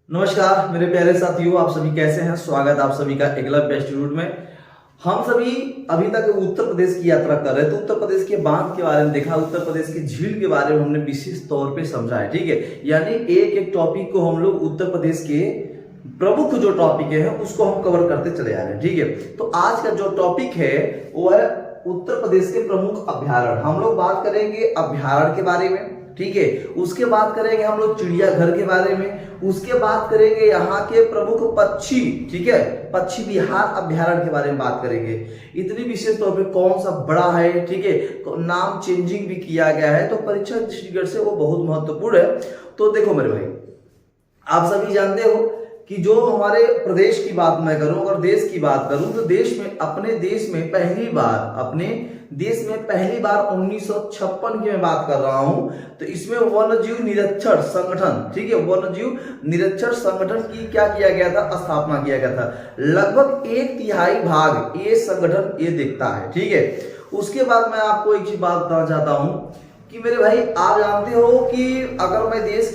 नमस्कार मेरे प्यारे साथियों, आप सभी कैसे हैं। स्वागत आप सभी का एकलव्य इंस्टीट्यूट में। हम सभी अभी तक उत्तर प्रदेश की यात्रा कर रहे थे। उत्तर प्रदेश के बांध के बारे में देखा, उत्तर प्रदेश की झील के बारे में हमने विशेष तौर पे समझा है। ठीक है, यानी एक एक टॉपिक को हम लोग उत्तर प्रदेश के प्रमुख जो टॉपिक है उसको हम कवर करते चले आ रहे हैं। ठीक है, तो आज का जो टॉपिक है वो है उत्तर प्रदेश के प्रमुख अभ्यारण्य। हम लोग बात करेंगे अभ्यारण्य के बारे में। ठीक है, उसके बाद करेंगे हम लोग चिड़ियाघर के बारे में। उसके बाद करेंगे यहाँ के प्रमुख पक्षी, ठीक है, पक्षी विहार अभ्यारण्य के बारे में बात करेंगे। इतनी विशेष तौर पे कौन सा बड़ा है, ठीक है, नाम चेंजिंग भी किया गया है, तो परीक्षा दृष्टिगत से वो बहुत महत्वपूर्ण है। तो देखो मेरे भाई, आप सभी जानते हो कि जो हमारे प्रदेश की बात मैं करूं, अगर देश की बात करूं तो देश में अपने देश में पहली बार 1956 की मैं बात कर रहा हूं, तो इसमें वन्यजीव निरीक्षण संगठन, ठीक है, वन्यजीव निरीक्षण संगठन की क्या किया गया था, स्थापना किया गया था। लगभग 1/3 भाग ये संगठन ये देखता है। ठीक है, उसके बाद मैं आपको एक चीज बात बताना चाहता हूं कि मेरे भाई आप जानते हो कि अगर मैं देश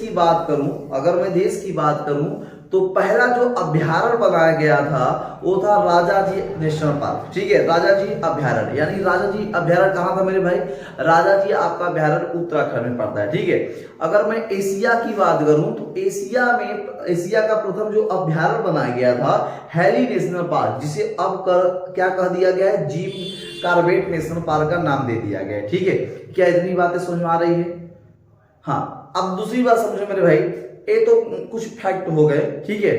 की बात करूं तो पहला जो अभ्यारण्य बनाया गया था वो था राजाजी नेशनल पार्क। ठीक है, राजाजी अभ्यारण्य, यानी राजाजी अभ्यारण्य कहाँ था मेरे भाई, राजाजी आपका अभ्यारण्य उत्तराखंड में पड़ता है। ठीक है, अगर मैं एशिया की बात करूं तो एशिया का प्रथम जो अभ्यारण्य बनाया गया था हैली नेशनल पार्क, जिसे अब क्या कह दिया गया है, जिम कॉर्बेट नेशनल पार्क का नाम दे दिया गया है। ठीक है, क्या इतनी बातें समझ में आ रही है। हाँ, अब दूसरी बात समझो मेरे भाई, ये तो कुछ फैक्ट हो गए। ठीक है,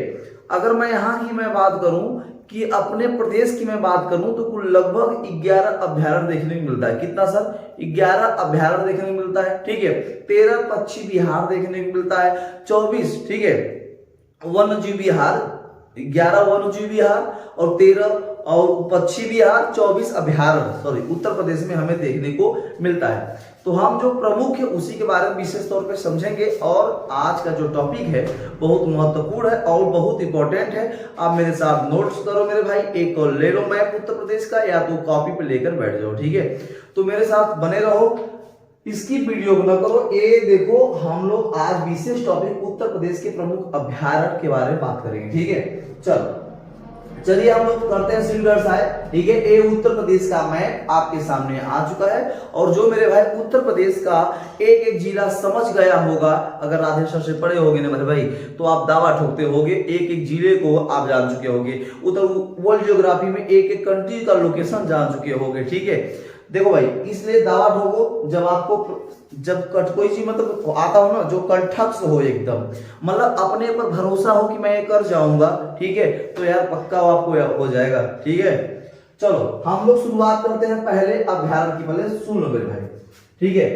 अगर मैं यहाँ की मैं बात करूं कि अपने प्रदेश की मैं बात करूं तो कुल लगभग 11 अभ्यारण्य देखने को मिलता है। कितना सर, 11 अभ्यारण्य देखने को मिलता है। ठीक है, 13 पक्षी विहार देखने को मिलता है, 24, ठीक है, वन्यजीव विहार, 11 वन्यजीव विहार और 13 और पक्षी विहार, 24 अभ्यारण्य उत्तर प्रदेश में हमें देखने को मिलता है। तो हम जो प्रमुख है उसी के बारे में विशेष तौर पे समझेंगे। और आज का जो टॉपिक है बहुत महत्वपूर्ण है और बहुत इंपॉर्टेंट है। आप मेरे साथ नोट्स करो मेरे भाई, एक ले लो मैप उत्तर प्रदेश का, या तो कॉपी पे लेकर बैठ जाओ। ठीक है, तो मेरे साथ बने रहो, इसकी वीडियो को न करो। ये देखो, हम लोग आज विशेष टॉपिक उत्तर प्रदेश के प्रमुख अभ्यारण्य के बारे में बात करेंगे। ठीक है, चलिए हम लोग करते हैं सिलेंडर साइड। ठीक है, ये उत्तर प्रदेश का मैप आपके सामने आ चुका है। और जो मेरे भाई उत्तर प्रदेश का एक एक जिला समझ गया होगा, अगर राधे सर से पढ़े होगे ना मेरे भाई, तो आप दावा ठोकते होगे, एक एक जिले को आप जान चुके होगे। उधर वर्ल्ड ज्योग्राफी में एक एक कंट्री का लोकेशन जान चुके होगे। ठीक है, देखो भाई, इसलिए दावा ठोको जब आपको कोई चीज मतलब आता हो ना, जो कंठस्थ हो एकदम, मतलब अपने पर भरोसा हो कि मैं ये कर जाऊंगा। ठीक है, तो यार पक्का आपको हो जाएगा। ठीक है, चलो हम लोग शुरुआत करते हैं पहले अभ्यारण्य की। पहले सुन लो मेरे भाई, ठीक है,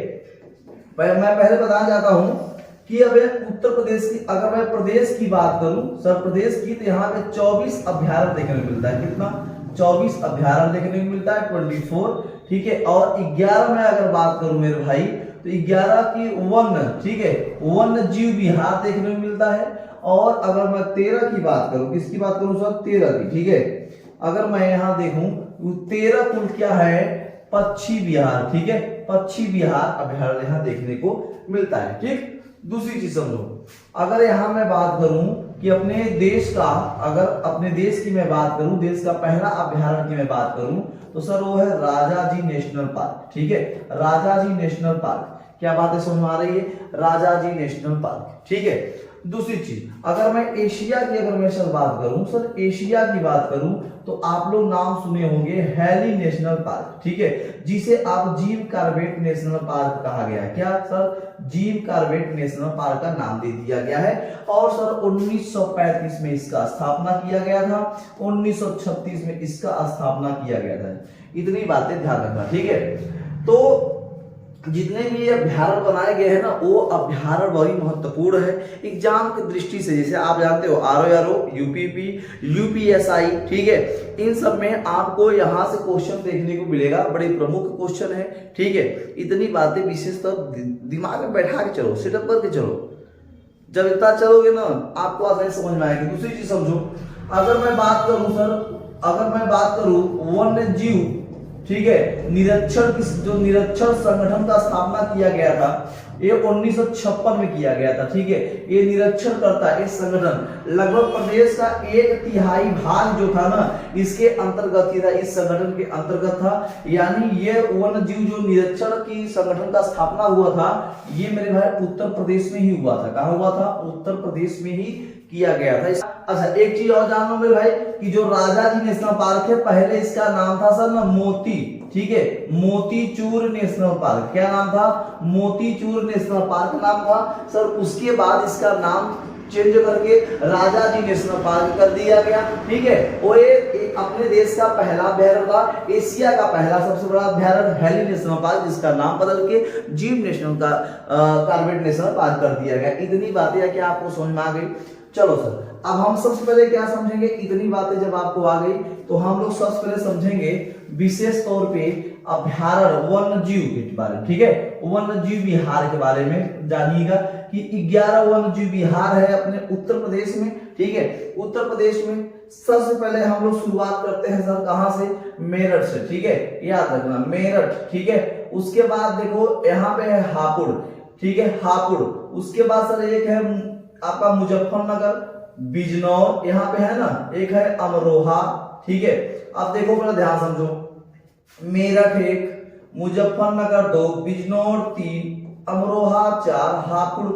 मैं पहले बताना चाहता हूं कि अब उत्तर प्रदेश की अगर मैं प्रदेश की बात करूं, सर प्रदेश की, तो यहाँ पे 24 अभ्यारण्य देखने को मिलता है। कितना, 24 अभ्यारण्य देखने को मिलता है, 24। ठीक है, और 11 में अगर बात करूं मेरे भाई तो 11 की ठीक है, वन्य जीव विहार देखने को मिलता है। और अगर मैं 13 की बात करूं, किसकी बात करूं सर, 13 की। ठीक है, अगर मैं यहां देखूं 13 कुल क्या है, पक्षी विहार। ठीक है, पक्षी विहार अभ्यारण्य यहां देखने को मिलता है। ठीक, दूसरी चीज समझो, अगर यहां मैं बात करूं कि अपने देश का, अगर अपने देश की मैं बात करूं, देश का पहला अभ्यारण्य की मैं बात करूं, तो सर वो है राजाजी नेशनल पार्क। ठीक है, राजाजी नेशनल पार्क, क्या बात है समझ में आ रही है, राजाजी नेशनल पार्क। ठीक है, दूसरी चीज, अगर मैं एशिया की अगर मैं सर बात करूं, सर एशिया की बात करूं तो आप लोग नाम सुने होंगे हैली नेशनल पार्क। ठीक है, जिसे आप जिम कॉर्बेट नेशनल पार्क कहा गया है। क्या sir, Jim Corbett national park का नाम दे दिया गया है। और सर 1935 में इसका स्थापना किया गया था, 1936 में इसका स्थापना किया गया था। इतनी बातें ध्यान रखना। ठीक है, तो जितने भी ये अभ्यारण्य बनाए गए हैं ना, वो अभ्यारण्य बड़ी महत्वपूर्ण है एग्जाम की दृष्टि से। जैसे आप जानते हो RO, UPP, UPSI, ठीक है, इन सब में आपको यहाँ से क्वेश्चन देखने को मिलेगा, बड़े प्रमुख क्वेश्चन है। ठीक है, इतनी बातें विशेषतः दिमाग में बैठा के चलो, सेटअप करके चलो, जब इतना चलोगे ना आपको आसानी समझ में आएगी। दूसरी चीज समझो, अगर मैं बात करूं सर, वन्य जीव, ठीक है, निरक्षर जो निरक्षर संगठन का स्थापना किया गया था ये 1956 में किया गया था। ठीक है, ये निरक्षर करता है इस संगठन लगभग प्रदेश का 1/3 भाग जो था ना इसके अंतर्गत ही था, इस संगठन के अंतर्गत था। यानी ये वन्य जीव जो निरक्षर की संगठन का स्थापना हुआ था ये मेरे भाई उत्तर प्रदेश में ही हुआ था। कहाँ हुआ था? उत्तर प्रदेश में ही किया गया था। अच्छा, एक चीज और जान लो मेरे भाई कि जो राजाजी नेशनल पार्क है पहले इसका नाम था सर ना मोती, ठीक है, मोतीचूर नेशनल पार्क। क्या नाम था? मोतीचूर नेशनल पार्क नाम था सर। उसके बाद इसका नाम चेंज करके राजाजी नेशनल पार्क कर दिया गया। ठीक है, वो एक अपने देश का पहला अभ्यारण्य था, एशिया का पहला सबसे बड़ा अभ्यारण्य हैली नेशनल पार्क, जिसका नाम बदल के जिम नेशनल का कॉर्बेट नेशनल पार्क कर दिया गया। इतनी बातें है कि आपको समझ में आ गई? चलो सर, अब हम सबसे पहले क्या समझेंगे? इतनी बातें जब आपको आ गई तो हम लोग सबसे पहले समझेंगे विशेष तौर पे अभ्यारण्य वन्य जीव के बारे में। ठीक है, वन्य जीव विहार के बारे में जानिएगा कि 11 वन्य जीव विहार है अपने उत्तर प्रदेश में। ठीक है, उत्तर प्रदेश में सबसे पहले हम लोग शुरुआत करते हैं सर कहां से? मेरठ से। ठीक है, याद रखना मेरठ। ठीक है, उसके बाद देखो यहाँ पे है हापुड़। ठीक है, हापुड़। उसके बाद सर एक है आपका मुजफ्फरनगर, बिजनौर, यहाँ पे है ना, एक है अमरोहा। ठीक है, अब देखो मेरा ध्यान समझो, मेरठ 1, मुजफ्फरनगर 2, बिजनौर 3, अमरोहा 4, हापुड़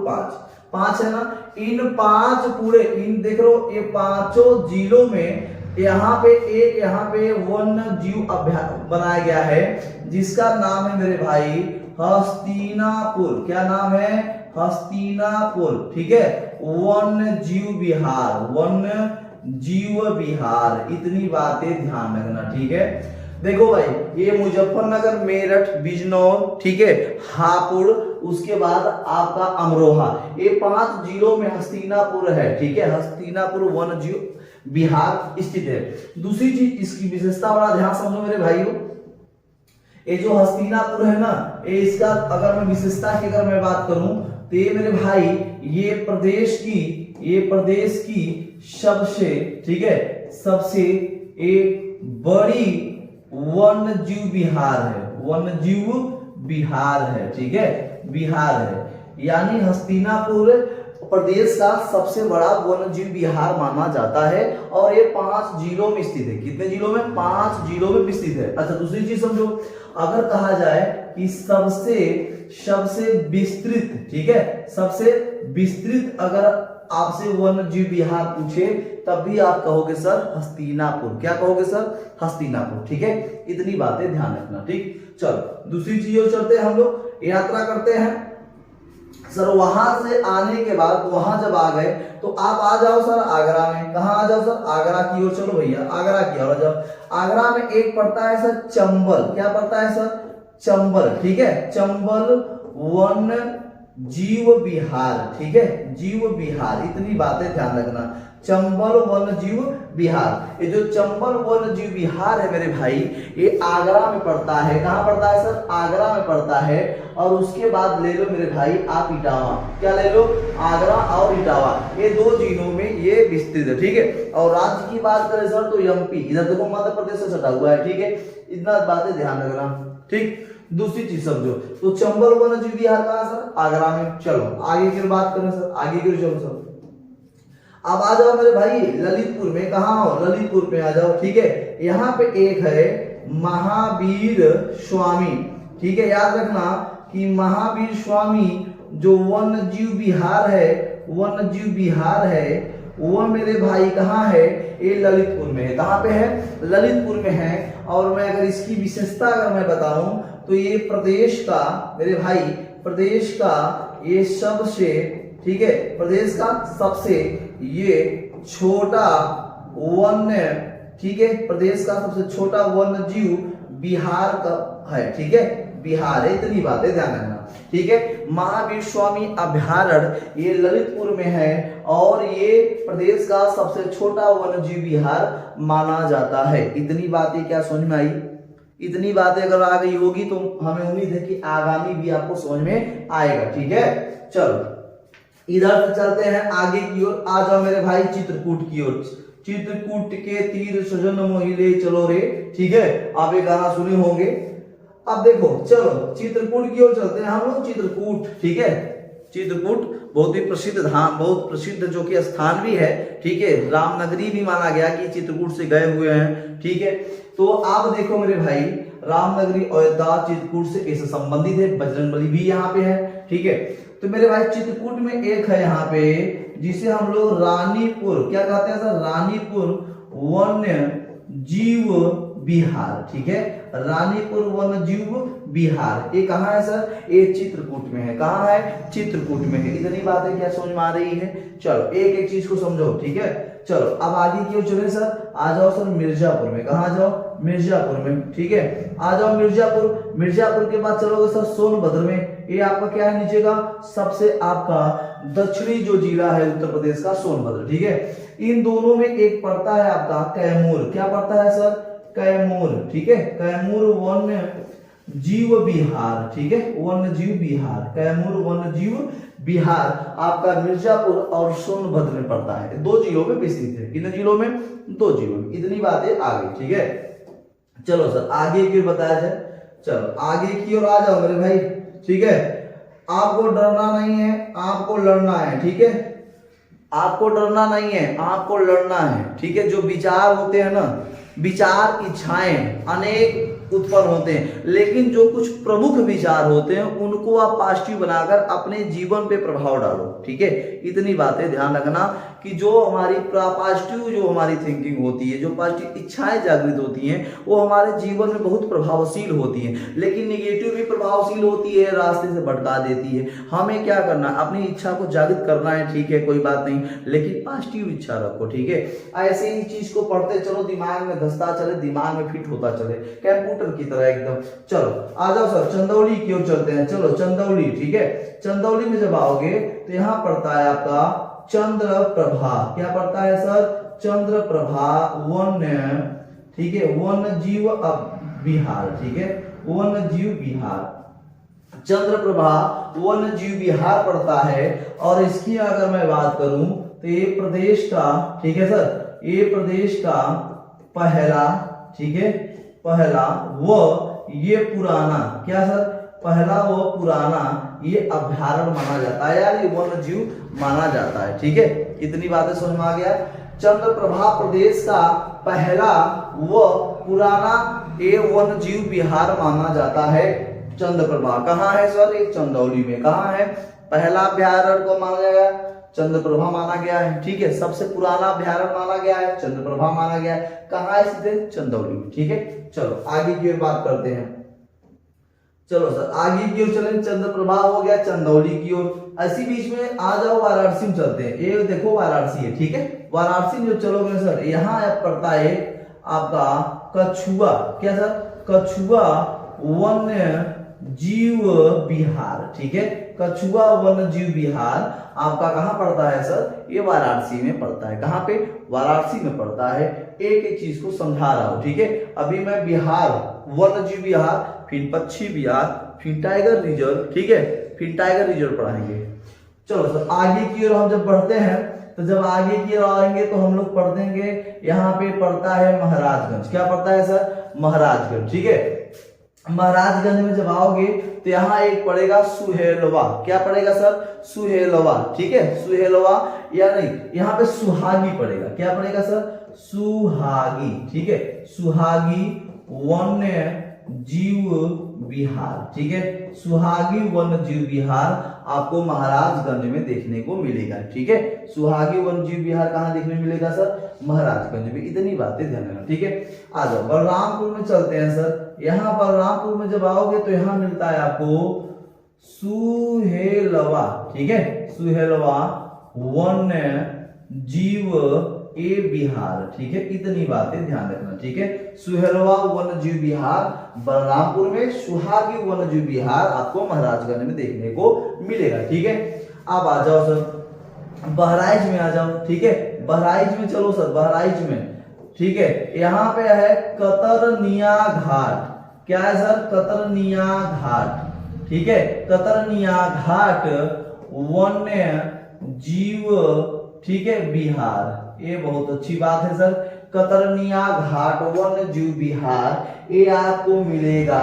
5 है ना। इन 5 पूरे इन देख लो ये 5 जिलों में यहाँ पे वन्य जीव अभ्यारण्य बनाया गया है जिसका नाम है मेरे भाई हस्तिनापुर। क्या नाम है? हस्तिनापुर। ठीक है, वन्य जीव विहार, वन्य जीव विहार। इतनी बातें ध्यान रखना। ठीक है, देखो भाई ये मुजफ्फरनगर, मेरठ, बिजनौर, ठीक है, हापुड़, उसके बाद आपका अमरोहा, ये 5 जिलों में हस्तिनापुर है। ठीक है, हस्तिनापुर वन्य जीव विहार स्थित है। दूसरी चीज इसकी विशेषता बड़ा ध्यान समझो मेरे भाइयों, ये जो हस्तिनापुर है ना ये इसका अगर मैं विशेषता की अगर मैं बात करूं तो ये मेरे भाई ये प्रदेश की सबसे, ठीक है, सबसे एक बड़ी वन्य जीव विहार है, वन्य जीव विहार है। ठीक है, विहार है, यानी हस्तिनापुर प्रदेश का सबसे बड़ा वन्य जीव विहार माना जाता है और ये 5 जिलों में स्थित है। कितने जिलों में? 5 जिलों में स्थित है। अच्छा, दूसरी चीज समझो, अगर कहा जाए कि सबसे विस्तृत, ठीक है, सबसे विस्तृत अगर आपसे वन्य जीव विहार पूछे तब भी आप कहोगे सर हस्तिनापुर। क्या कहोगे सर? हस्तिनापुर। ठीक है, इतनी बातें ध्यान रखना। ठीक, चलो दूसरी चीज चलते हैं, हम लोग यात्रा करते हैं सर। वहां से आने के बाद वहां जब आ गए तो आप आ जाओ सर आगरा में। कहा आ जाओ सर? आगरा की ओर। चलो भैया आगरा की ओर जाओ। आगरा में एक पड़ता है सर चंबल। क्या पड़ता है सर? चंबल। ठीक है, चंबल वन्य जीव विहार। ठीक है, जीव विहार। इतनी बातें ध्यान रखना, चंबल वन्य जीव विहार। ये जो चंबल वन्य जीव विहार है मेरे भाई ये आगरा में पड़ता है। कहाँ पड़ता है सर? आगरा में पड़ता है। और उसके बाद ले लो मेरे भाई आप इटावा। क्या ले लो? आगरा और इटावा, ये 2 जिलों में ये विस्तृत है। ठीक है, और राज्य की बात करें सर तो एमपी, इधर देखो मध्य प्रदेश से सटा हुआ है। ठीक है, इतना बातें ध्यान रखना। ठीक, दूसरी चीज समझो, तो चंबल वन्य जीव विहार कहाँ सर? आगरा में। चलो आगे की बात करें सर, आगे की चलो सर। अब आ जाओ मेरे भाई ललितपुर में। कहा हो? ललितपुर में आ जाओ। ठीक है, यहाँ पे एक है महावीर स्वामी। ठीक है, याद रखना कि महावीर स्वामी जो वन्य जीव विहार है, वन्य जीव विहार है वो मेरे भाई कहाँ है? ये ललितपुर में है। कहाँ पे है? ललितपुर में है। और मैं अगर इसकी विशेषता अगर मैं बताऊं तो ये प्रदेश का मेरे भाई, प्रदेश का ये सबसे, ठीक है, प्रदेश का सबसे ये छोटा वन्य, ठीक है, प्रदेश का सबसे छोटा वन्य जीव विहार का है। ठीक है, बिहार है। इतनी बातें ध्यान रखना। ठीक है, महावीर स्वामी अभ्यारण्य ये ललितपुर में है और ये प्रदेश का सबसे छोटा वन्य जीव विहार माना जाता है। इतनी बातें क्या समझ में आई? इतनी बातें अगर आ गई होगी तो हमें उम्मीद है कि आगामी भी आपको समझ में आएगा। ठीक है, चलो इधर से चलते हैं आगे की ओर। आ जाओ मेरे भाई चित्रकूट की ओर। चित्रकूट के तीर सजन मोहिले चलो रे, ठीक है, आप ये गाना सुने होंगे। अब देखो चलो चित्रकूट की ओर चलते हैं हम लोग। चित्रकूट, ठीक है, चित्रकूट बहुत ही प्रसिद्ध धाम, बहुत प्रसिद्ध जो कि स्थान भी है, ठीक है, रामनगरी भी माना गया कि चित्रकूट से गए हुए हैं, ठीक है। तो आप देखो मेरे भाई, रामनगरी अयोध्या चित्रकूट से कैसे संबंधित है, बजरंगबली भी यहाँ पे है, ठीक है। तो मेरे भाई चित्रकूट में एक है यहाँ पे जिसे हम लोग रानीपुर क्या कहते हैं सर, रानीपुर वन्य जीव विहार, ठीक है, रानीपुर वन्य जीव विहार। ये कहाँ है सर, ये चित्रकूट में है। कहाँ है, चित्रकूट में है। इतनी बातें क्या समझ में आ रही है? चलो एक एक चीज को समझो, ठीक है। चलो अब आगे क्यों चले सर, आ जाओ सर मिर्जापुर में। कहाँ आ जाओ, मिर्जापुर में, ठीक है, आ जाओ मिर्जापुर। मिर्जापुर के बाद चलोगे सर सोनभद्र में। ये आपका क्या है नीचे का, सबसे आपका दक्षिणी जो जिला है उत्तर प्रदेश का, सोनभद्र, ठीक है। इन दोनों में एक पड़ता है आपका कैमूर। क्या पड़ता है सर, कैमूर, ठीक है, कैमूर वन्य जीव विहार, ठीक है, वन्य जीव विहार, कैमूर वन्य जीव विहार आपका मिर्जापुर और सोनभद्र में पड़ता है। दो जिलों में विस्तृत है। कितने जिलों में, दो जिलों में। इतनी बातें आ गई, ठीक है। चलो सर आगे की ओर बताया जाए। चलो आगे की ओर आ जाओ मेरे भाई, ठीक है। आपको डरना नहीं है, आपको लड़ना है, ठीक है, आपको डरना नहीं है, आपको लड़ना है, ठीक है। जो विचार होते हैं ना, विचार इच्छाएं अनेक उत्पन्न होते हैं, लेकिन जो कुछ प्रमुख विचार होते हैं उनको आप पॉजिटिव बनाकर अपने जीवन पे प्रभाव डालो, ठीक है। इतनी बातें ध्यान रखना कि जो हमारी पॉजिटिव जो हमारी थिंकिंग होती है, जो पॉजिटिव इच्छाएं जागृत होती हैं, वो हमारे जीवन में बहुत प्रभावशील होती हैं, लेकिन निगेटिव भी प्रभावशील होती है, रास्ते से भटका देती है। हमें क्या करना, अपनी इच्छा को जागृत करना है, ठीक है, कोई बात नहीं, लेकिन पॉजिटिव इच्छा रखो, ठीक है। ऐसे ही चीज को पढ़ते चलो, दिमाग में धंसता चले, दिमाग में फिट होता चले, कंप्यूटर की तरह एकदम। चलो आ जाओ सर चंदौली की ओर चलते हैं। चलो चंदौली, ठीक है, चंदौली में जब आओगे तो यहाँ पड़ता है आपका चंद्र प्रभा। क्या पड़ता है सर, चंद्र प्रभा वन्य, ठीक है, वन्य जीव विहार, ठीक है, वन्य जीव विहार, चंद्र प्रभा वन्य जीव विहार पड़ता है। और इसकी अगर मैं बात करूं तो ये प्रदेश का, ठीक है सर, ये प्रदेश का पहला, ठीक है, पहला व ये पुराना, क्या सर, पहला व पुराना ये अभ्यारण्य माना जाता है, यार ये वन्य जीव माना जाता है, ठीक है। इतनी बातें समझ में आ गया। चंद्रप्रभा प्रदेश का पहला व पुराना ये वन्य जीव विहार माना जाता है। चंद्रप्रभा कहाँ है सर, एक चंदौली में। कहाँ है, पहला अभ्यारण्य को माना गया, चंद्रप्रभा माना गया है, ठीक है। सबसे पुराना अभ्यारण्य माना गया है, चंद्रप्रभा माना गया है। कहाँ है, सीधे चंदौली, ठीक है। चलो आगे की ओर बात करते हैं। चलो सर आगे की ओर चलें, चंद्रप्रभा हो गया, चंदौली की ओर। ऐसी बीच में आ जाओ वाराणसी में चलते हैं। ये देखो वाराणसी है, ठीक है, वाराणसी में जो चलोगे सर, यहाँ पड़ता है आपका कछुआ। क्या सर, कछुआ वन्य जीव विहार, ठीक है, कछुआ वन्य जीव विहार आपका कहाँ पड़ता है सर, ये वाराणसी में पड़ता है। कहाँ पे, वाराणसी में पड़ता है। एक एक चीज को समझा रहा हूं, ठीक है। अभी मैं बिहार वन्य जीव विहार, फिर पक्षी विहार, फिर टाइगर रिजर्व, ठीक है, फिर टाइगर रिजर्व पढ़ाएंगे। चलो सर आगे की ओर हम जब बढ़ते हैं, तो जब आगे की ओर आएंगे तो हम लोग पढ़ देंगे, यहाँ पे पड़ता है महाराजगंज। क्या पड़ता है सर, महाराजगंज, ठीक है। महाराजगंज में जब आओगे तो यहाँ एक पड़ेगा सुहेलवा। क्या पड़ेगा सर, सुहेलवा, ठीक है, सुहेलवा, या नहीं यहाँ पे सुहागी पड़ेगा। क्या पड़ेगा सर, सुहागी, ठीक है, सुहागी वन्य जीव विहार, ठीक है, सुहागी वन्य जीव विहार आपको महाराजगंज में देखने को मिलेगा, ठीक है। सुहागी वन्य जीव विहार कहाँ देखने मिलेगा सर, महाराजगंज में। इतनी बातें ध्यान रखना, ठीक है। आ जाओ बलरामपुर में चलते हैं सर। यहाँ बलरामपुर में जब आओगे तो यहाँ मिलता है आपको सुहेलवा, ठीक है, सुहेलवा वन्य जीव ए विहार, ठीक है। इतनी बातें ध्यान रखना, ठीक है। सुहेलवा वन्य जीव विहार बलरामपुर में, सुहागी वन्य जीव विहार आपको महाराजगंज में देखने को मिलेगा, ठीक है। अब आ जाओ सर बहराइच में आ जाओ, ठीक है, बहराइच में चलो सर, बहराइच में, ठीक है। यहाँ पे है कतरनिया घाट। क्या है सर, कतरनिया घाट, ठीक है, कतरनिया घाट वन्य जीव, ठीक है, विहार। ये बहुत अच्छी बात है सर। कतरनिया घाट वन्य जीव विहार ये आपको मिलेगा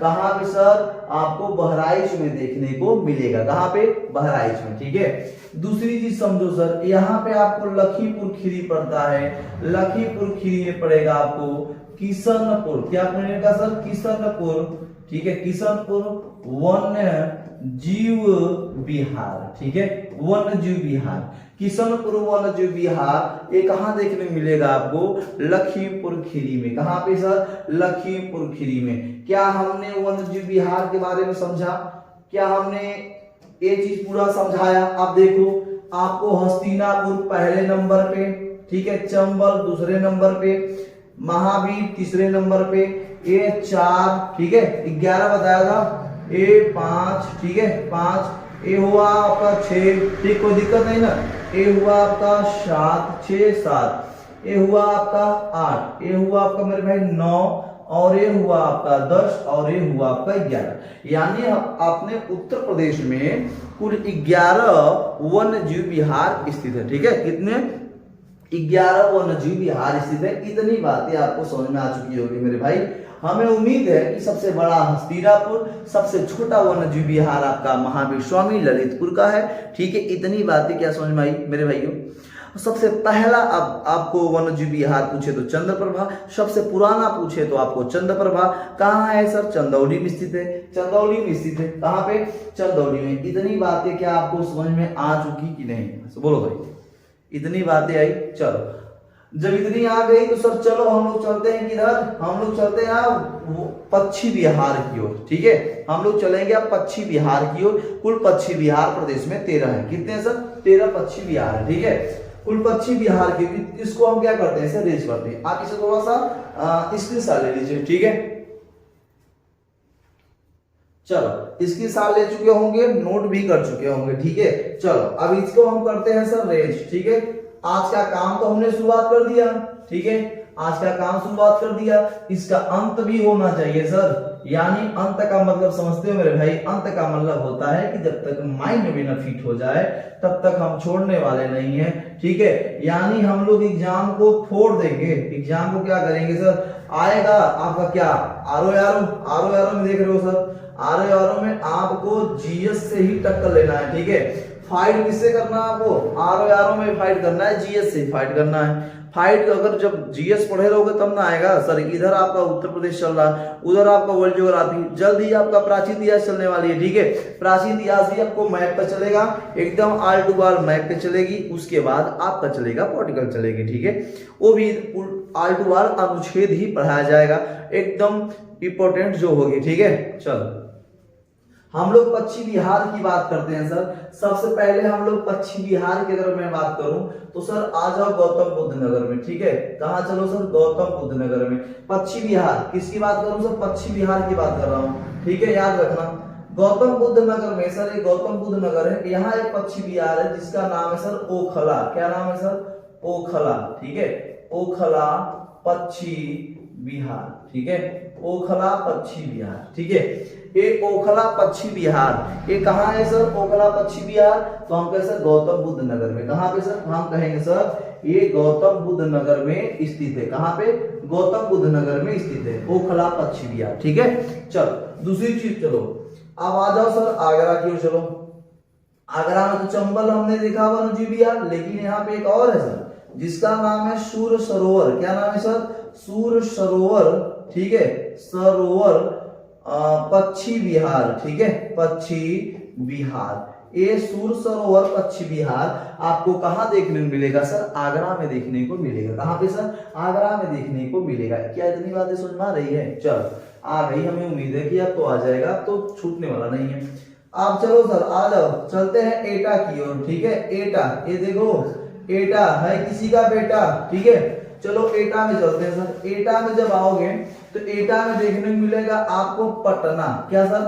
कहाँ पे सर? आपको बहराइच में देखने को मिलेगा। कहाँ पे? बहराइच में। ठीक है, दूसरी चीज समझो सर, यहाँ पे आपको लखीमपुर खीरी पड़ता है। लखीमपुर खीरी में पड़ेगा आपको किशनपुर। क्या पड़ेगा सर? किशनपुर। ठीक है, किशनपुर वन्य जीव विहार। ठीक है, वन्य जीव विहार, किशनपुर वन्य जीव विहार ये कहाँ देखने को मिलेगा आपको? लखीमपुर खीरी में। कहाँ पे सर? लखीमपुर खीरी में। क्या हमने वन्य जीव विहार के बारे में समझा? क्या हमने ये चीज पूरा समझाया? आप देखो, आपको हस्तिनापुर पहले नंबर पे, ठीक है, चंबल दूसरे नंबर पे, महावीर तीसरे नंबर पे, ये 4, ठीक है, 11 बताया था, ये 5, ठीक है, 5, ये हुआ आपका 6, ठीक, कोई दिक्कत नहीं ना। ये हुआ आपका 7, 6, 7, ये हुआ आपका 8, ये हुआ आपका मेरे भाई 9, और ये हुआ आपका 10, और ये हुआ आपका 11। यानी अपने उत्तर प्रदेश में कुल 11 वन्य जीव विहार स्थित है। ठीक है, कितने? 11 वन्य जीव विहार स्थित है। इतनी बातें आपको समझ में आ चुकी होगी मेरे भाई। हमें उम्मीद है कि सबसे बड़ा हस्तिनापुर, सबसे छोटा वन्यजीव विहार आपका महावीर स्वामी ललितपुर का है। ठीक है, इतनी बातें क्या समझ में आई मेरे भाइयों? सबसे पहला अब आपको वन्यजीव विहार पूछे तो चंद्रप्रभा, सबसे पुराना पूछे तो आपको चंद्रप्रभा। कहाँ है सर? चंदौली में स्थित है। चंदौली में स्थित है। कहाँ पे? चंदौली में। इतनी बातें क्या आपको समझ में आ चुकी कि नहीं? बोलो भाई, इतनी बातें आई। चलो, जब इतनी आ गई तो सर चलो हम लोग चलते हैं किधर? हम लोग चलते हैं पश्चिम बिहार की ओर। ठीक है, हम लोग चलेंगे अब पश्चिम बिहार की ओर। कुल पश्चिम बिहार प्रदेश में 13 है। कितने हैं सर? 13 पश्चिम बिहार है। ठीक है, कुल पश्चिम बिहार की, इसको हम क्या करते हैं सर? रेज करते हैं। आप इसे थोड़ा सा स्क्रीनशॉट ले लीजिए। ठीक है, चलो स्क्रीनशॉट ले चुके होंगे, नोट भी कर चुके होंगे। ठीक है, चलो अब इसको हम करते हैं सर रेज। ठीक है, आज का काम तो हमने शुरुआत कर दिया। ठीक है, आज का काम शुरुआत कर दिया, इसका अंत भी होना चाहिए सर। यानी अंत का मतलब समझते हो मेरे भाई? अंत का मतलब होता है कि जब तक माइंड में ना फिट हो जाए तब तक हम छोड़ने वाले नहीं है। ठीक है, यानी हम लोग एग्जाम को फोड़ देंगे। एग्जाम को क्या करेंगे सर? आएगा आपका क्या? आरो यारो में देख रहे हो सर? आरो में आपको जीएस से ही टक्कर लेना है। ठीक है, फाइट किससे करना है आपको? आरो में फाइट करना है, जीएस से फाइट करना है। फाइट अगर जब जीएस पढ़े रहोगे तब ना आएगा सर। इधर आपका उत्तर प्रदेश चल रहा है, उधर आपका वर्ल्ड ज्योग्राफी, जल्द ही आपका प्राचीन इतिहास चलने वाली है। ठीक है, प्राचीन इतिहास ही आपको मैप पे चलेगा, एकदम आल टू आल मैप पे चलेगी। उसके बाद आपका चलेगा पॉलिटिकल चलेगी। ठीक है, वो भी आल टू आल अनुच्छेद ही पढ़ाया जाएगा, एकदम इंपॉर्टेंट जो होगी। ठीक है, चलो हम लोग पश्चिम बिहार की बात करते हैं सर। सबसे पहले हम लोग पश्चिम बिहार की अगर मैं बात करूं तो सर आ जाओ गौतम बुद्ध नगर में। ठीक है, कहां चलो सर? गौतम बुद्ध नगर में। पश्चिम बिहार किसकी बात करूं सर? पश्चिम बिहार की बात कर रहा हूं। ठीक है, याद रखना गौतम बुद्ध नगर में सर, ये गौतम बुद्ध नगर है। यहाँ एक पश्चिम बिहार है जिसका नाम है सर ओखला। क्या नाम है सर? ओखला। ठीक है, ओखला पश्चिम बिहार। ठीक है, ओखला पश्चिम बिहार। ठीक है, ये ओखला पश्चिम बिहार ये कहाँ है सर? ओखला पश्चिम बिहार। तो हम कहें सर गौतम बुद्ध नगर में। कहाँ पे सर? हम कहेंगे सर ये गौतम बुद्ध नगर में स्थित है। कहाँ पे? गौतम बुद्ध नगर में स्थित है, ओखला पश्चिम बिहार। ठीक है, चलो दूसरी चीज, चलो अब आ जाओ सर आगरा की ओर। चलो आगरा में तो चंबल हमने देखा वन्यजीव विहार, लेकिन यहाँ पे एक और है सर जिसका नाम है सूर सरोवर। क्या नाम है सर? सूर सरोवर। ठीक है, सरोवर पश्चिम बिहार। ठीक है, पश्चिम बिहार। ये सूर सरोवर पश्चिम बिहार आपको कहाँ देखने को मिलेगा सर? आगरा में देखने को मिलेगा। कहाँ पे सर? आगरा में देखने को मिलेगा। क्या इतनी बातें समझ में आ रही है? चलो आ गई, हमें उम्मीद है कि अब तो आ जाएगा, तो छूटने वाला नहीं है। आप चलो सर आ जाओ, चलते हैं एटा की ओर। ठीक है, एटा, ये देखो एटा है किसी का बेटा। ठीक है, चलो एटा में चलते हैं सर। एटा में जब आओगे तो एटा में देखने को मिलेगा आपको पटना। क्या सर?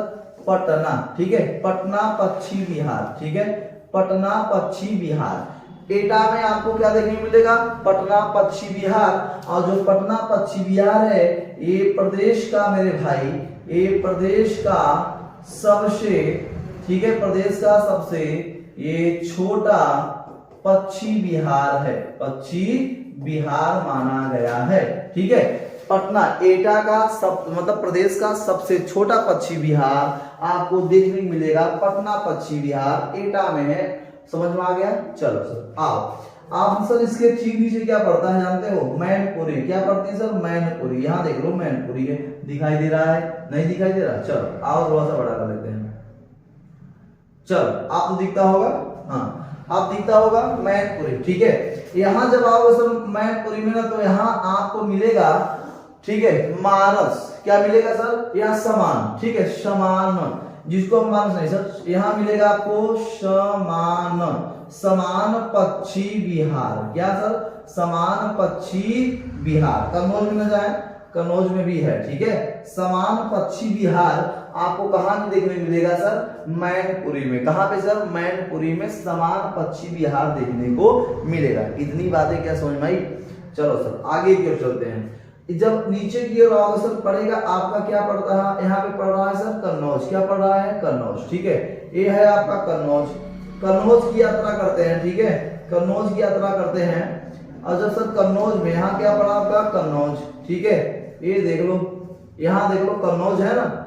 पटना। ठीक है, पटना पश्चिम बिहार। ठीक है, पटना पश्चिम बिहार। एटा में आपको क्या देखने को मिलेगा? पटना पश्चिम बिहार। और जो पटना पश्चिम बिहार है ये प्रदेश का मेरे भाई, ये प्रदेश का सबसे, ठीक है, प्रदेश का सबसे ये छोटा पक्षी विहार है, पक्षी विहार माना गया है। ठीक है, पटना एटा का मतलब प्रदेश का सबसे छोटा पक्षी विहार आपको देखने को मिलेगा, पटना पक्षी विहार एटा में है। समझ में आ गया? चलो सर आओ, आप सर इसके ठीक नीचे क्या पड़ता है जानते हो? मैनपुरी। क्या पड़ती है सर? मैनपुरी। यहाँ देख लो मैनपुरी है, दिखाई दे रहा है? नहीं दिखाई दे रहा? चलो आओ थोड़ा सा बड़ा कर लेते हैं। चलो आपको दिखता होगा, हाँ आप दिखता होगा मैनपुरी। ठीक है, यहाँ जब आओगे सर मैनपुरी में ना, तो यहाँ आपको मिलेगा, ठीक है, मानस। क्या मिलेगा सर? यहाँ समान। ठीक है, समान, जिसको हम मानस नहीं सर, यहाँ मिलेगा आपको समान, समान पक्षी विहार। क्या सर? समान पक्षी विहार। कन्नौज में न जाए, कन्नौज में भी है। ठीक है, समान पक्षी विहार आपको कहाँ में देखने मिलेगा सर? मैनपुरी में। कहाँ पे सर? मैनपुरी में समान पक्षी विहार देखने को मिलेगा। इतनी बातें क्या समझ में आई? चलो सर आगे की ओर चलते हैं। जब नीचे की ओर आओगे सर पड़ेगा आपका, क्या पड़ता है? यहाँ पे पढ़ रहा है सर कन्नौज। क्या पढ़ रहा है? कन्नौज। ठीक है, ये है आपका कन्नौज। कन्नौज की यात्रा करते हैं। ठीक है, कन्नौज की यात्रा करते हैं। और जब सर कन्नौज में, यहाँ क्या पड़ा आपका? कन्नौज। ठीक है, ये देख लो, यहाँ देख लो कन्नौज है ना।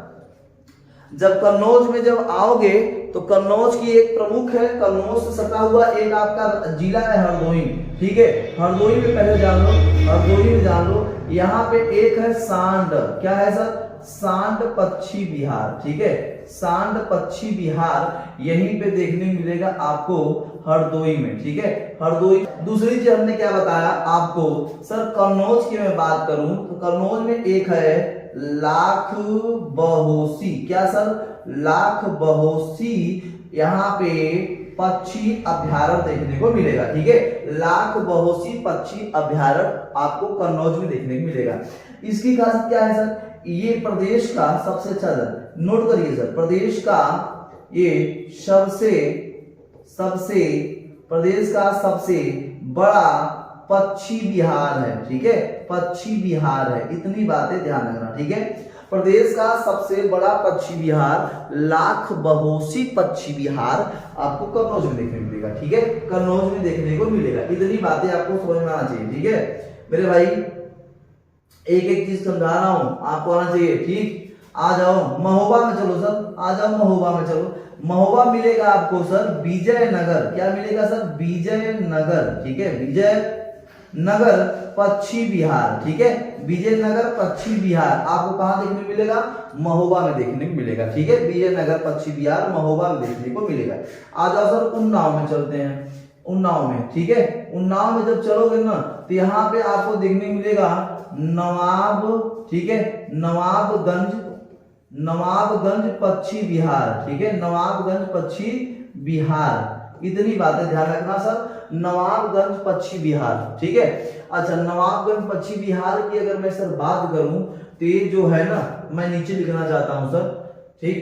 जब कन्नौज में जब आओगे तो कन्नौज की एक प्रमुख है, कन्नौज से सटा हुआ एक आपका जिला है हरदोई। ठीक है, हरदोई में पहले जान लो, हरदोई में जान लो। यहाँ पे एक है सांड। क्या है सर? सांड पक्षी विहार। ठीक है, सांड पक्षी विहार यहीं पे देखने मिलेगा आपको हरदोई में। ठीक है, हरदोई। दूसरी चीज हमने क्या बताया आपको सर? कन्नौज की मैं बात करूं तो कन्नौज में एक है लाख बहोसी। क्या सर? लाख बहोसी यहाँ पे पक्षी अभ्यारण्य देखने को मिलेगा। ठीक है, लाख बहोसी पक्षी अभ्यारण्य आपको कन्नौज में देखने को मिलेगा। इसकी खासियत क्या है सर? ये प्रदेश का सबसे अच्छा, नोट करिए सर, प्रदेश का ये सबसे प्रदेश का सबसे बड़ा पक्षी विहार है। ठीक है, पक्षी विहार है। इतनी बातें ध्यान रखना। ठीक है, प्रदेश का सबसे बड़ा पक्षी विहार लाख बहोसी पक्षी विहार आपको कन्नौज में देखने को मिलेगा। ठीक है, कन्नौज में देखने को मिलेगा। इतनी बातें आपको समझ में आना चाहिए। ठीक है मेरे भाई, एक एक चीज समझा रहा हूं, आपको आना चाहिए। ठीक, आ जाओ महोबा में चलो सर, आ जाओ महोबा में चलो। महोबा मिलेगा आपको सर विजयनगर। क्या मिलेगा सर? विजयनगर। ठीक है, विजयनगर पक्षी विहार। ठीक है, विजयनगर पक्षी विहार आपको कहां देखने को मिलेगा? महोबा में देखने को मिलेगा। ठीक है, विजयनगर पक्षी विहार महोबा में देखने को मिलेगा। आ जाओ सर उन्नाव में चलते हैं, उन्नाव में। ठीक है, उन्नाव में जब चलोगे ना तो यहाँ पे आपको देखने को मिलेगा नवाब। ठीक है, नवाबगंज पक्षी विहार। ठीक है, नवाबगंज पक्षी विहार। इतनी बातें ध्यान रखना सर, नवाबगंज पक्षी विहार। ठीक है, अच्छा नवाबगंज पक्षी विहार की अगर मैं सर बात करूं तो ये जो है ना, मैं नीचे लिखना चाहता हूं सर। ठीक,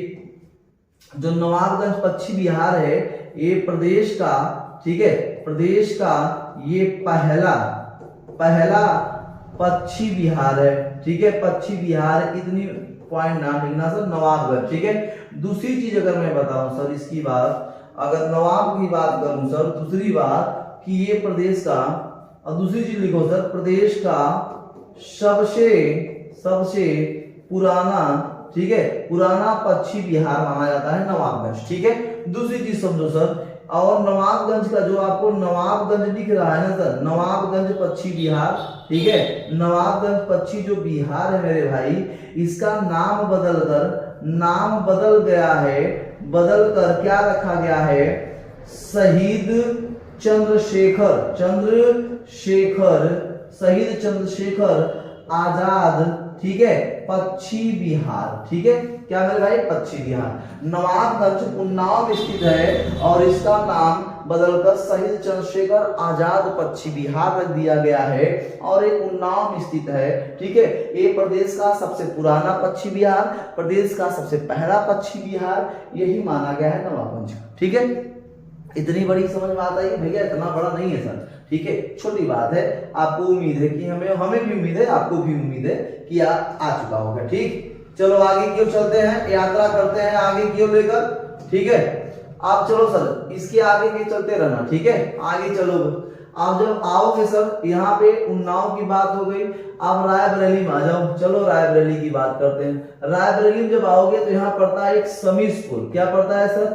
जो नवाबगंज पक्षी विहार है ये प्रदेश का, ठीक है, प्रदेश का ये पहला पक्षी विहार है। ठीक है, पक्षी विहार। इतनी पॉइंट नाम लिखना सर, नवाबगंज। ठीक है, दूसरी चीज अगर मैं बताऊं सर इसकी बात, अगर नवाब की बात करूं सर, दूसरी बात कि ये प्रदेश का, और दूसरी चीज लिखो सर, प्रदेश का सबसे पुराना, ठीक है, पुराना पक्षी विहार माना जाता है नवाबगंज। ठीक है, दूसरी चीज समझो सर, और नवाबगंज का जो आपको नवाबगंज दिख रहा है ना सर, नवाबगंज पक्षी विहार। ठीक है, नवाबगंज पक्षी जो विहार है मेरे भाई, इसका नाम बदल गया है, बदल कर क्या रखा गया है? शहीद चंद्रशेखर आजाद, ठीक है, पक्षी विहार। ठीक है, क्या मेरे भाई? पक्षी विहार। नवाबगंज उन्नाव में स्थित है और इसका नाम बदलकर शहीद चंद्रशेखर आजाद पक्षी विहार रख दिया गया है और ये उन्नाव में स्थित है। ठीक है, ये प्रदेश का सबसे पुराना पक्षी विहार, प्रदेश का सबसे पहला पक्षी विहार यही माना गया है नवाबगंज। ठीक है, इतनी बड़ी समझ में आता है भैया? इतना बड़ा नहीं है सर। ठीक है, छोटी बात है। आपको उम्मीद है कि हमें भी उम्मीद है, आपको भी उम्मीद है कि आ चुका होगा। ठीक, चलो आगे की ओर चलते हैं, यात्रा करते हैं आगे की ओर लेकर। ठीक है, आप चलो सर इसके आगे के चलते रहना, ठीक है, आगे चलो। आप जब आओगे सर यहाँ पे उन्नाव की बात हो गई, आप रायबरेली में आ जाओ। चलो रायबरेली की बात करते हैं। रायबरेली में जब आओगे तो यहाँ पड़ता है एक समीसपुर। क्या पड़ता है सर?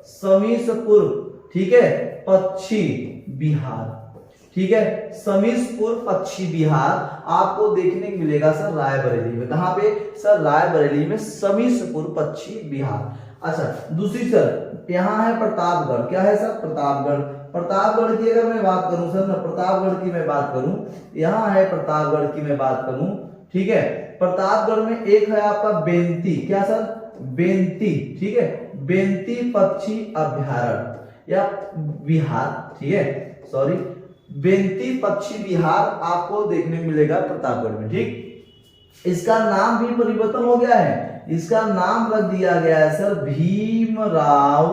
समीसपुर, ठीक है, पश्चिम बिहार, ठीक है, समीसपुर पश्चिम बिहार आपको देखने को मिलेगा सर रायबरेली में। कहाँ पे सर? रायबरेली में, समीसपुर पश्चिम बिहार। अच्छा, दूसरी सर यहाँ है प्रतापगढ़। क्या है सर? प्रतापगढ़। प्रतापगढ़ की अगर मैं बात करूं सर ना, प्रतापगढ़ की मैं बात करूं, यहाँ है प्रतापगढ़ की मैं बात करूं, ठीक है। प्रतापगढ़ में एक है आपका बेंती। क्या सर? बेंती, ठीक है, बेंती पक्षी अभ्यारण्य या विहार, ठीक है, सॉरी, बेंती पक्षी विहार आपको देखने को मिलेगा प्रतापगढ़ में, ठीक। इसका नाम भी परिवर्तन हो गया है, इसका नाम रख दिया गया है सर भीमराव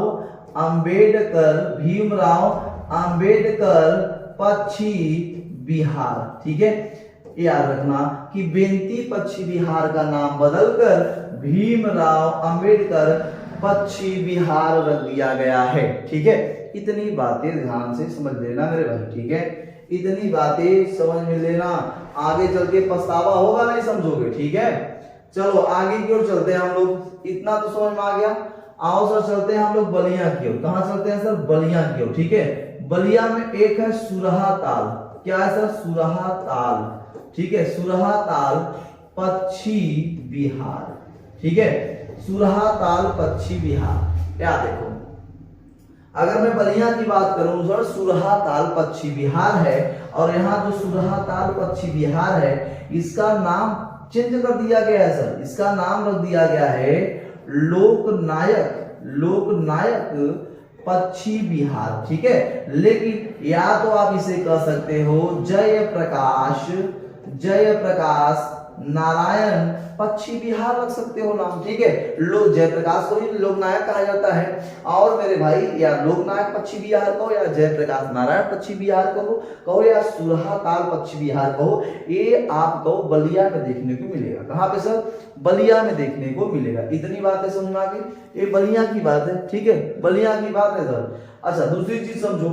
अंबेडकर पश्चिम बिहार, ठीक है। याद रखना कि बेंती पश्चिम बिहार का नाम बदलकर भीमराव अंबेडकर पश्चिम बिहार रख दिया गया है, ठीक है। इतनी बातें ध्यान से समझ लेना मेरे भाई, ठीक है, इतनी बातें समझ में लेना, आगे चल के पछतावा होगा नहीं समझोगे, ठीक है। चलो आगे की ओर चलते हैं हम लोग। इतना तो समझ में आ गया। आओ सर चलते हैं हम लोग बलिया की ओर। कहां चलते हैं सर? बलिया की ओर, ठीक है। बलिया में एक है सुरहा ताल। क्या है सर? सुरहा ताल, ठीक है, सुरहा ताल पश्चिम बिहार, ठीक है, सुरहा ताल पश्चिम बिहार। क्या देखो, अगर मैं बलिया की बात करूं सर, सुरहा ताल पश्चिम बिहार है, और यहाँ जो सुरहा ताल पश्चिम बिहार है इसका नाम चेंज कर दिया गया है सर, इसका नाम रख दिया गया है लोकनायक पश्चिम बिहार, ठीक है। लेकिन या तो आप इसे कह सकते हो जयप्रकाश नारायण पश्चिम बिहार रख सकते हो नाम, ठीक है। लोक जयप्रकाश को ही लोकनायक कहा जाता है, और मेरे भाई या लोकनायक पश्चिम बिहार कहो, या जयप्रकाश नारायण पश्चिम बिहार कहो, या सुरहा ताल पश्चिम बिहार कहो, ये आपको बलिया में देखने को मिलेगा। कहाँ पे सर? बलिया में देखने को मिलेगा। इतनी बातें समझ में आ गई, ये बलिया की बात है, ठीक है, बलिया की बात है सर। अच्छा, दूसरी चीज समझो,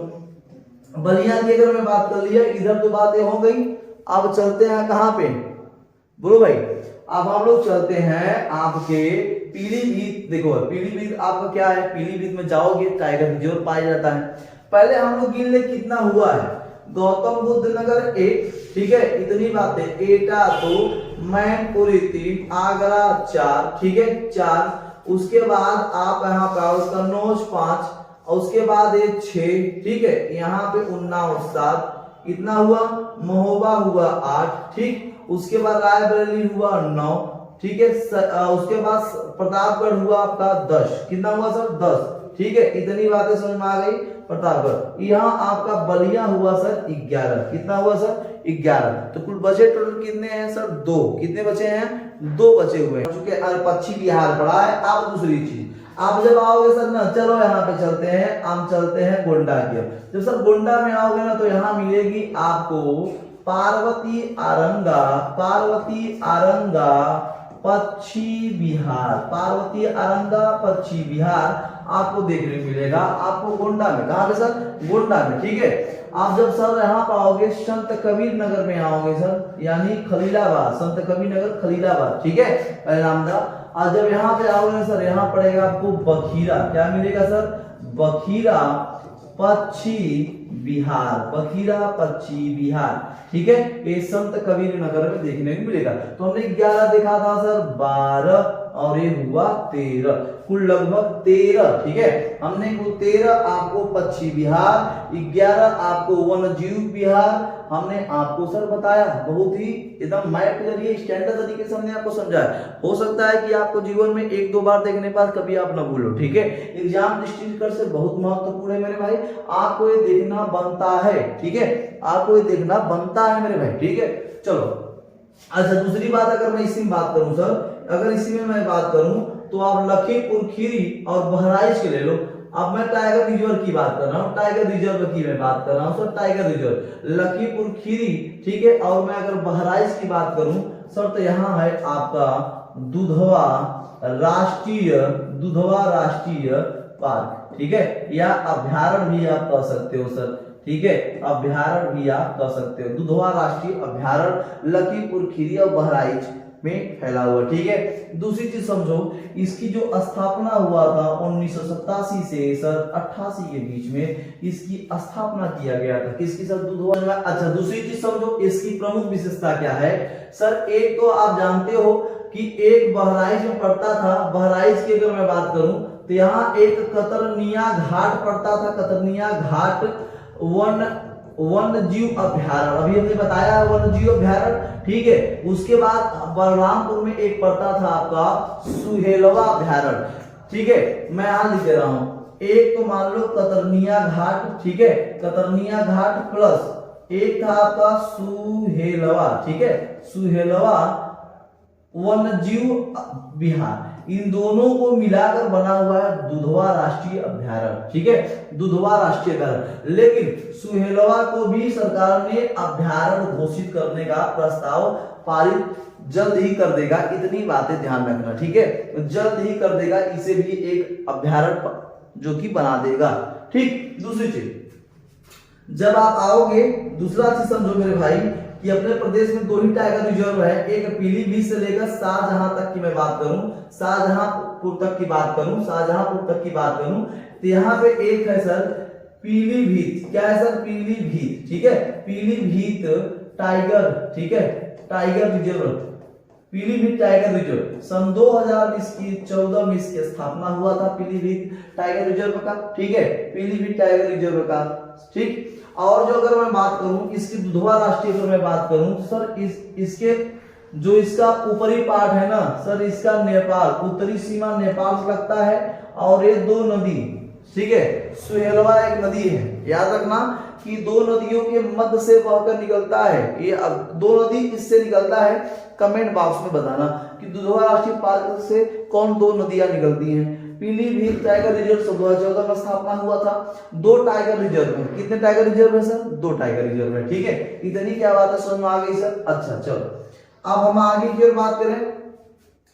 बलिया की अगर मैं बात कर लिया, इधर तो बातें हो गई, अब चलते हैं कहाँ पे? बोलो भाई। अब हम लोग चलते हैं आपके पीलीभीत। देखो पीलीभीत आपका क्या है? पीलीभीत में जाओगे टाइगर रिजर्व पाया जाता है। पहले हम लोग गिन ले कितना हुआ है। गौतम बुद्ध नगर 1, ठीक है, इतनी बातें, एटा 2, मैनपुरी 3, आगरा 4, ठीक है, 4। उसके बाद आप यहाँ पे कन्नौज 5, और उसके बाद ये 6, ठीक है, यहाँ पे उन्नाव 7, कितना हुआ? महोबा हुआ 8, ठीक। उसके बाद रायबरेली हुआ 9, ठीक है। उसके बाद प्रतापगढ़ हुआ आपका 10, कितना हुआ सर? 10, ठीक है। इतनी बातें समझ में आ गई। प्रतापगढ़, यहाँ आपका बलिया हुआ सर 11, कितना हुआ सर? 11। तो कुल बचे टोटल कितने हैं सर? 2। कितने बचे हैं? 2 बचे हुए हैं, चूंकि पश्चिम बिहार पड़ा है। अब दूसरी चीज, आप जब आओगे सर ना, चलो यहाँ पे चलते हैं, हम चलते हैं गोंडा की ओर। जब सर गोंडा में आओगे ना, तो यहाँ मिलेगी आपको पार्वती आरंगा पश्चिम बिहार, पार्वती आरंगा पश्चिम बिहार आपको देखने को मिलेगा आपको गोंडा में। कहाँ पे सर? गोंडा में, ठीक है। आप जब सर यहाँ पाओगे संत कबीर नगर में आओगे सर, यानी खलीलाबाद, संत कबीर नगर खलीलाबाद, ठीक है, नामदा। और जब यहाँ पे आओगे सर, यहाँ पड़ेगा आपको बखीरा। क्या मिलेगा सर? बखीरा पश्चिम बिहार, बखीरा पश्चिम बिहार, ठीक है। ये संत कबीर नगर में देखने को मिलेगा। तो हमने 11 देखा था सर, 12 और ये हुआ 13, कुल लगभग 13, ठीक है। हमने कुल 13 आपको पश्चिम बिहार, 11 आपको वन्यजीव बिहार हमने आपको सर बताया। बहुत ही एकदम मैप के जरिए स्टैंडर्ड तरीके से हमने आपको समझाया। हो सकता है कि आपको जीवन में 1-2 बार देखने के बाद कभी आप ना भूलो, ठीक है। एग्जाम दृष्टिकोण से बहुत महत्वपूर्ण है मेरे भाई, आपको ये देखना बनता है, ठीक है, आपको ये देखना बनता है मेरे भाई, ठीक है। चलो अच्छा, दूसरी बात अगर मैं इसी में बात करूं सर, अगर इसी में मैं बात करूं तो आप लखीमपुर खीरी और बहराइच के ले लो। अब मैं टाइगर रिजर्व की बात कर रहा हूँ, टाइगर रिजर्व की मैं बात कर रहा हूँ sir, tiger reserve Lakhimpur Kheri, ठीक है। और मैं अगर बहराइच की बात करूं सर, तो यहाँ है आपका दुधवा राष्ट्रीय दुधवा राष्ट्रीय पार्क, ठीक है, या अभ्यारण्य भी आप कह सकते हो सर, ठीक है, अभ्यारण्य भी आप कह सकते हो। दुधवा राष्ट्रीय अभ्यारण्य लखीमपुर खीरी और बहराइच में फैला हुआ, ठीक है। दूसरी चीज समझो, इसकी जो स्थापना हुआ था 1987 से सर 88 के बीच में इसकी स्थापना किया गया था। किसकी सर? दुधवा में। अच्छा, दूसरी चीज समझो, इसकी प्रमुख विशेषता क्या है सर? एक तो आप जानते हो कि एक बहराइच में पड़ता था, बहराइच की अगर मैं बात करूं तो यहाँ एक कतरनिया घाट पड़ता था, कतरनिया घाट वन्य जीव अभ्यारण्य, अभी हमने बताया वन्य जीव अभ्यारण्य, ठीक है। उसके बाद बलरामपुर में एक पड़ता था आपका सुहेलवा अभ्यारण्य, ठीक है। मैं यहां लिख दे रहा हूं, एक तो मान लो कतरनिया घाट, ठीक है, कतरनिया घाट प्लस एक था आपका सुहेलवा, ठीक है, सुहेलवा वन्य जीव विहार, इन दोनों को मिलाकर बना हुआ है दुधवा राष्ट्रीय अभ्यारण्य, ठीक है, दुधवा राष्ट्रीय अभ्यारण्य। लेकिन सुहेलवा को भी सरकार ने अभ्यारण्य घोषित करने का प्रस्ताव पारित जल्द ही कर देगा, इतनी बातें ध्यान रखना, ठीक है, जल्द ही कर देगा, इसे भी एक अभ्यारण्य जो कि बना देगा, ठीक। दूसरी चीज, जब आप आओगे, दूसरा चीज समझो मेरे भाई कि अपने प्रदेश में 2 ही टाइगर रिजर्व है, एक पीलीभीत से लेकर शाहजहां तक की मैं बात करूं, शाहजहांपुर तक की बात करूं, शाहजहांपुर तक की बात करूं तो यहाँ पे एक है सर पीलीभीत, क्या है सर? पीलीभीत, ठीक है, पीलीभीत टाइगर, ठीक है, tiger reserve, Pilibhit tiger reserve सन 2020 की 14 में इसकी स्थापना हुआ था, पीलीभीत टाइगर रिजर्व का, ठीक है, पीलीभीत टाइगर रिजर्व का, ठीक। और जो अगर मैं बात करूं इसकी दुधवा राष्ट्रीय, अगर मैं बात करूं सर, इसके जो इसका ऊपरी पार्ट है ना सर, इसका नेपाल, उत्तरी सीमा नेपाल से लगता है, और ये 2 नदी, ठीक है, सुहेलवा एक नदी है, याद रखना कि 2 नदियों के मध्य से बहकर निकलता है, ये 2 नदी इससे निकलता है। कमेंट बॉक्स में बताना कि दुधवा राष्ट्रीय पार्क से कौन 2 नदियां निकलती हैं। पीलीभीत टाइगर रिजर्व 2014 में स्थापना हुआ था, 2 टाइगर रिजर्व है। कितने टाइगर रिजर्व है सर? 2 टाइगर रिजर्व है, ठीक है। इतनी क्या बात है, समझ में आ गई सर? अच्छा चलो, अब हम आगे की ओर बात करें।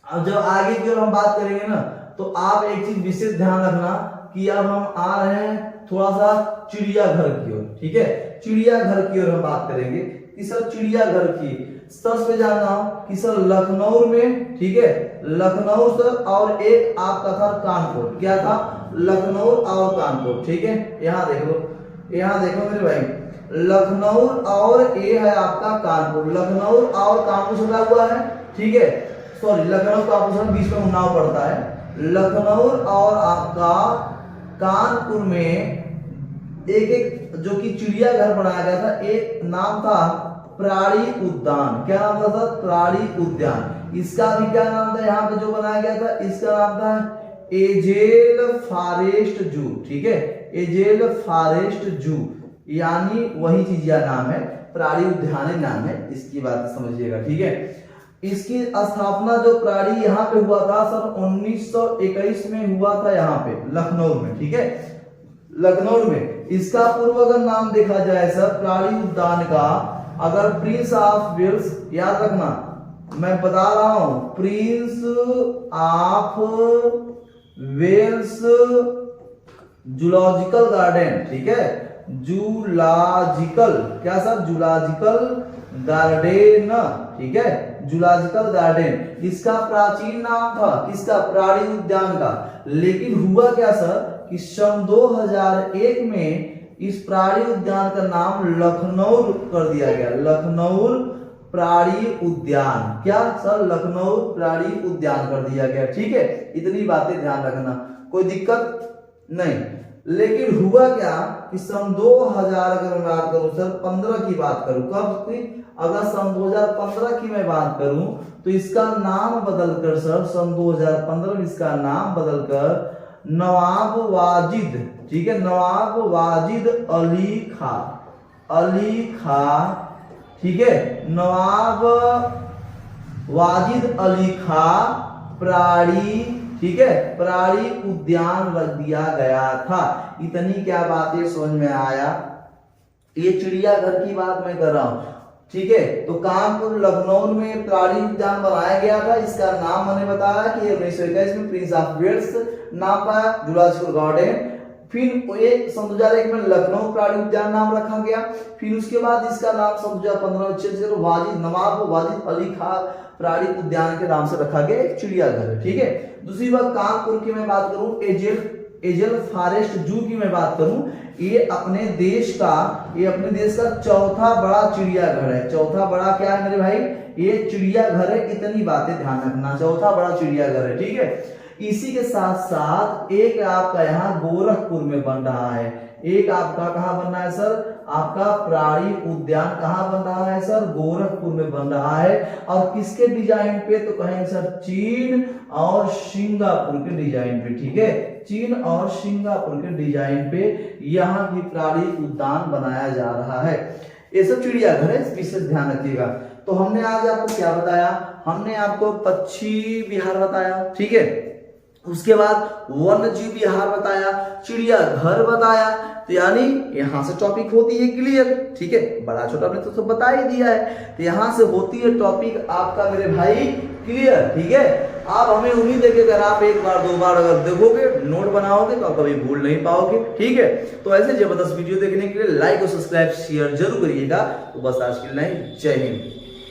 अब जब आगे की ओर हम बात करेंगे ना, तो आप एक चीज विशेष ध्यान रखना कि अब हम आ रहे हैं थोड़ा सा चिड़ियाघर की ओर, ठीक है, चिड़ियाघर की ओर हम बात करेंगे कि सर चिड़ियाघर की सबसे पे जानना कि सर लखनऊ में, ठीक है, लखनऊ सर, और एक आपका था कानपुर, क्या था? लखनऊ और कानपुर, ठीक है। यहाँ देख लो, यहाँ देखो मेरे भाई, लखनऊ और ये है आपका कानपुर, लखनऊ और कानपुर सटा हुआ है, ठीक है, सॉरी लखनऊ कानपुर से बीच में उन्नाव पड़ता है। लखनऊ और आपका कानपुर में एक जो कि चिड़ियाघर बनाया गया था, एक नाम था प्राणी उद्यान, क्या नाम था सर? प्राणी उद्यान। इसका भी क्या नाम था यहाँ पे जो बनाया गया था? इसका नाम था एजेल फॉरेस्ट जू, ठीक है, एजेल फॉरेस्ट जू, यानी वही चीज का नाम है, प्राणी उद्यान नाम है, इसकी बात समझिएगा, ठीक है। इसकी स्थापना जो प्राणी यहाँ पे हुआ था सर 1921 में हुआ था, यहाँ पे लखनऊ में, ठीक है, लखनऊ में। इसका पूर्व अगर नाम देखा जाए सर प्राणी उद्यान का, अगर प्रिंस ऑफ वेल्स, याद रखना मैं बता रहा हूं, Prince of Wales zoological garden, ठीक है, जूलॉजिकल, क्या सर? जूलॉजिकल गार्डन, ठीक है, जूलॉजिकल गार्डन। इसका प्राचीन नाम था किसका? प्राणी उद्यान का। लेकिन हुआ क्या सर कि सन 2001 में इस प्राणी उद्यान का नाम लखनऊ कर दिया गया, लखनऊ प्राणी उद्यान, क्या सर? लखनऊ प्राणी उद्यान कर दिया गया, ठीक है। इतनी बातें ध्यान रखना, कोई दिक्कत नहीं। लेकिन हुआ क्या कि सन 2000 अगर मैं बात करूं सर 15 की बात करूं, कब की? अगर सन 2015 की मैं बात करूं तो इसका नाम बदलकर सर सन 2015 में इसका नाम बदलकर नवाब वाजिद, ठीक है, नवाब वाजिद अली खां, अली खां, ठीक है, नवाब वाजिद अली खां प्राणी, ठीक है, प्राणी उद्यान रख दिया गया था। इतनी क्या बातें समझ में आया? ये चिड़ियाघर की बात मैं कर रहा हूं। ठीक है। तो कानपुर लखनऊ में प्राणी उद्यान बनाया गया था। इसका नाम मैंने बताया कि 1921 में प्रिंस ऑफ वेल्स नाम पाया, जूलॉजिकल गार्डन। फिर ये सन 2001 में लखनऊ प्राणी उद्यान नाम रखा गया। फिर उसके बाद इसका नाम सन 2015 में चेंज कर वाजिद नवाब वाजिद अली खान प्राणी उद्यान के नाम से रखा गया, एक चिड़ियाघर है, ठीक है। दूसरी बात कानपुर की मैं बात करूं, एजल फॉरेस्ट जू की मैं बात करूं, ये अपने देश का चौथा बड़ा चिड़ियाघर है। चौथा बड़ा क्या है मेरे भाई, ये चिड़ियाघर है। इतनी बातें ध्यान रखना, चौथा बड़ा चिड़ियाघर है, ठीक है। इसी के साथ साथ एक आपका यहाँ गोरखपुर में बन रहा है, एक आपका कहाँ बन रहा है सर, आपका प्राणी उद्यान कहाँ बन रहा है सर, गोरखपुर में बन रहा है। और किसके डिजाइन पे, तो कहेंगे सर चीन और सिंगापुर के डिजाइन पे, ठीक है। चीन और सिंगापुर के डिजाइन पे यहाँ भी प्राणी उद्यान बनाया जा रहा है। ये सब चिड़ियाघर है, विशेष ध्यान रखिएगा। तो हमने आज आपको क्या बताया, हमने आपको पक्षी विहार बताया, ठीक है। उसके बाद वन्य जीव विहार बताया, चिड़ियाघर बताया। तो यानी यहां से टॉपिक होती है क्लियर, ठीक है। बड़ा छोटा हमने तो सब बता ही दिया है, तो यहां से होती है टॉपिक आपका मेरे भाई क्लियर, ठीक है। आप हमें उम्मीद है कि अगर आप एक बार दो बार अगर देखोगे, नोट बनाओगे, तो आप कभी भूल नहीं पाओगे, ठीक है। तो ऐसे जबरदस्त वीडियो देखने के लिए लाइक और सब्सक्राइब शेयर जरूर करिएगा। तो बस आज के लिए नहीं, जय हिंद।